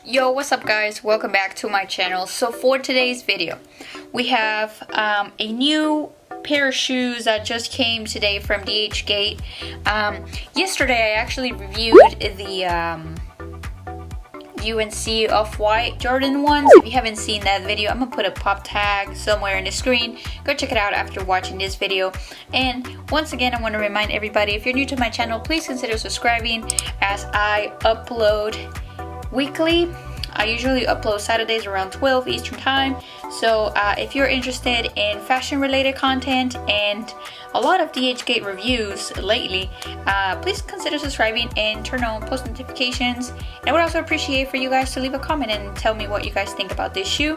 Yo, what's up guys? Welcome back to my channel. So for today's video, we have a new pair of shoes that just came today from DHGATE. Yesterday I actually reviewed the UNC Off-White Jordan ones. If you haven't seen that video, I'm gonna put a pop tag somewhere in the screen. Go check it out after watching this video. And once again, I want to remind everybody, if you're new to my channel, please consider subscribing as I upload weekly. I usually upload Saturdays around 12 Eastern time. So if you're interested in fashion related content and a lot of DHGATE reviews lately, please consider subscribing and turn on post notifications. And I would also appreciate for you guys to leave a comment and tell me what you guys think about this shoe.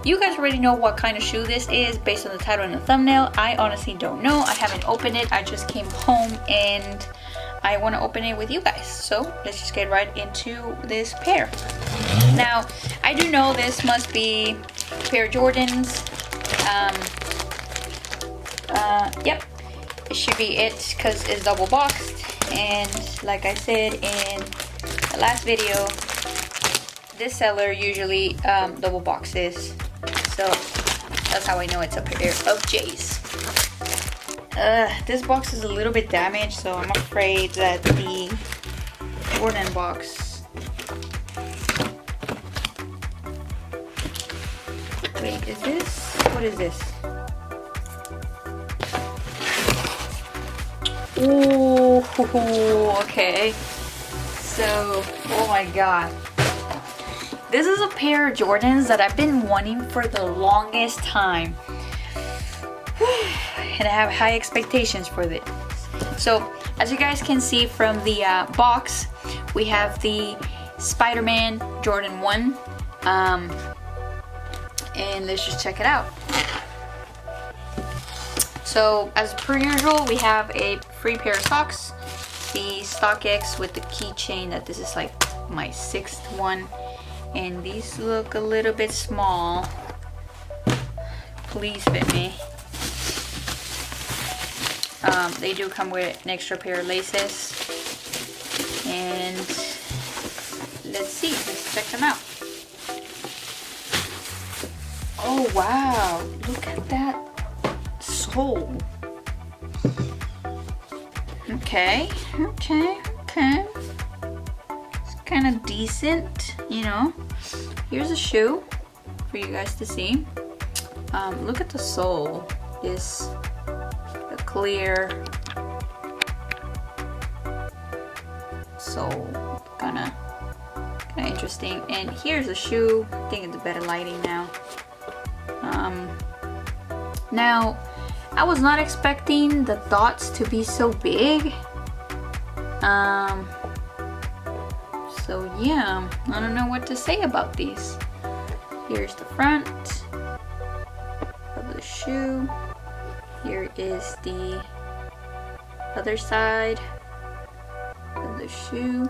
You guys already know what kind of shoe this is based on the title and the thumbnail. I honestly don't know. I haven't opened it. I just came home and I want to open it with you guys. So let's just get right into this pair. Now, I do know this must be a pair of Jordans. Yep, it should be it because it's double boxed. And like I said in the last video, this seller usually double boxes. So that's how I know it's a pair of J's. This box is a little bit damaged, so I'm afraid that the Jordan box. Wait, is this? What is this? Ooh, okay. So, oh my god. This is a pair of Jordans that I've been wanting for the longest time. And I have high expectations for this. So as you guys can see from the box, we have the Spider-Man Jordan 1, and let's just check it out. So as per usual, we have a free pair of socks, the StockX with the keychain. That this is like my 6th one, and these look a little bit small. Please fit me. They do come with an extra pair of laces, and let's see, let's check them out. Oh wow, look at that sole. Okay. It's kind of decent, you know. Here's a shoe for you guys to see. Look at the sole. This clear sole, kind of interesting. And here's a shoe. I think it's better lighting now. Now I was not expecting the dots to be so big. So yeah, I don't know what to say about these. Here's the front of the shoe. Here is the other side of the shoe.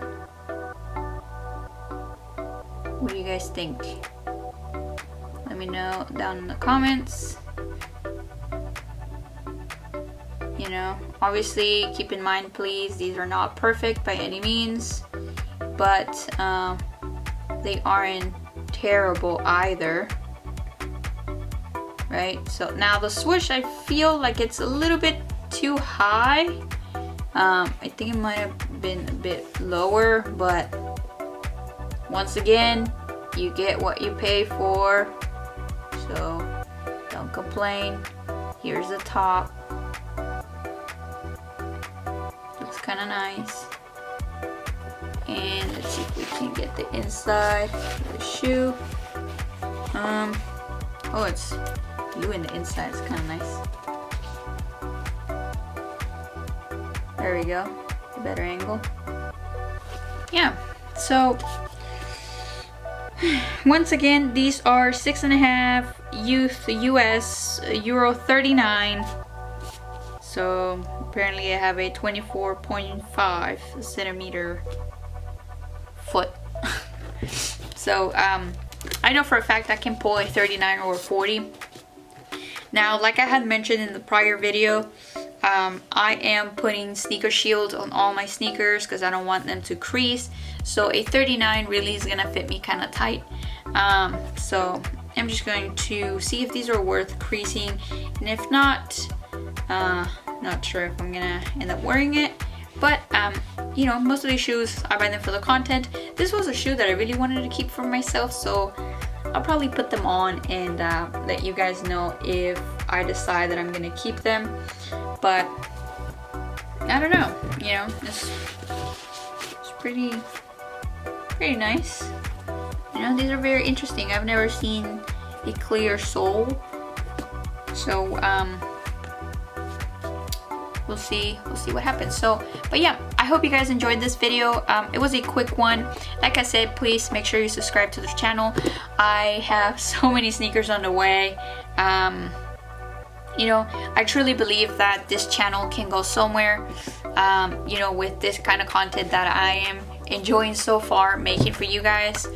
What do you guys think? Let me know down in the comments. You know, obviously keep in mind, please, these are not perfect by any means, but they aren't terrible either. Right, so now the swoosh, I feel like it's a little bit too high. I think it might have been a bit lower, but once again, you get what you pay for, so don't complain. Here's the top. Looks kind of nice. And let's see if we can get the inside of the shoe. Oh, it's blue in the inside. It's kind of nice. There we go. A better angle. Yeah. So once again, these are 6.5 youth US Euro 39. So apparently I have a 24.5 centimeter foot. So I know for a fact I can pull a 39 or a 40. Now, like I had mentioned in the prior video, I am putting sneaker shields on all my sneakers because I don't want them to crease. so a 39 really is gonna fit me kind of tight. So I'm just going to see if these are worth creasing, and if not, not sure if I'm gonna end up wearing it. But you know, most of these shoes I buy them for the content. This was a shoe that I really wanted to keep for myself, so I'll probably put them on and let you guys know if I decide that I'm gonna keep them. But I don't know, you know, it's pretty nice. You know, these are very interesting. I've never seen a clear sole, so we'll see what happens. So, but yeah, I hope you guys enjoyed this video. It was a quick one. Like I said, please make sure you subscribe to this channel. I have so many sneakers on the way. You know, I truly believe that this channel can go somewhere, you know, with this kind of content that I am enjoying so far making for you guys.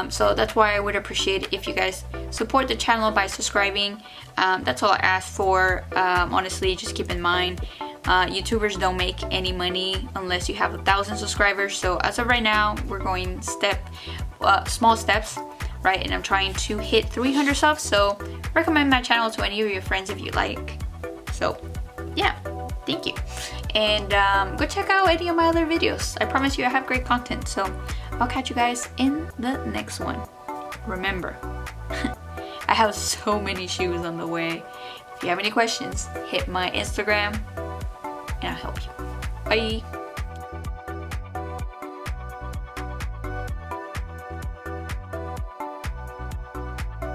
So that's why I would appreciate if you guys support the channel by subscribing. That's all I ask for. Honestly, just keep in mind, YouTubers don't make any money unless you have 1,000 subscribers. So as of right now, we're going small steps, right? And I'm trying to hit 300 subs. So recommend my channel to any of your friends if you like. So yeah, thank you. And go check out any of my other videos. I promise you I have great content. So I'll catch you guys in the next one. Remember, I have so many shoes on the way. If you have any questions, hit my Instagram and I'll help you. Bye.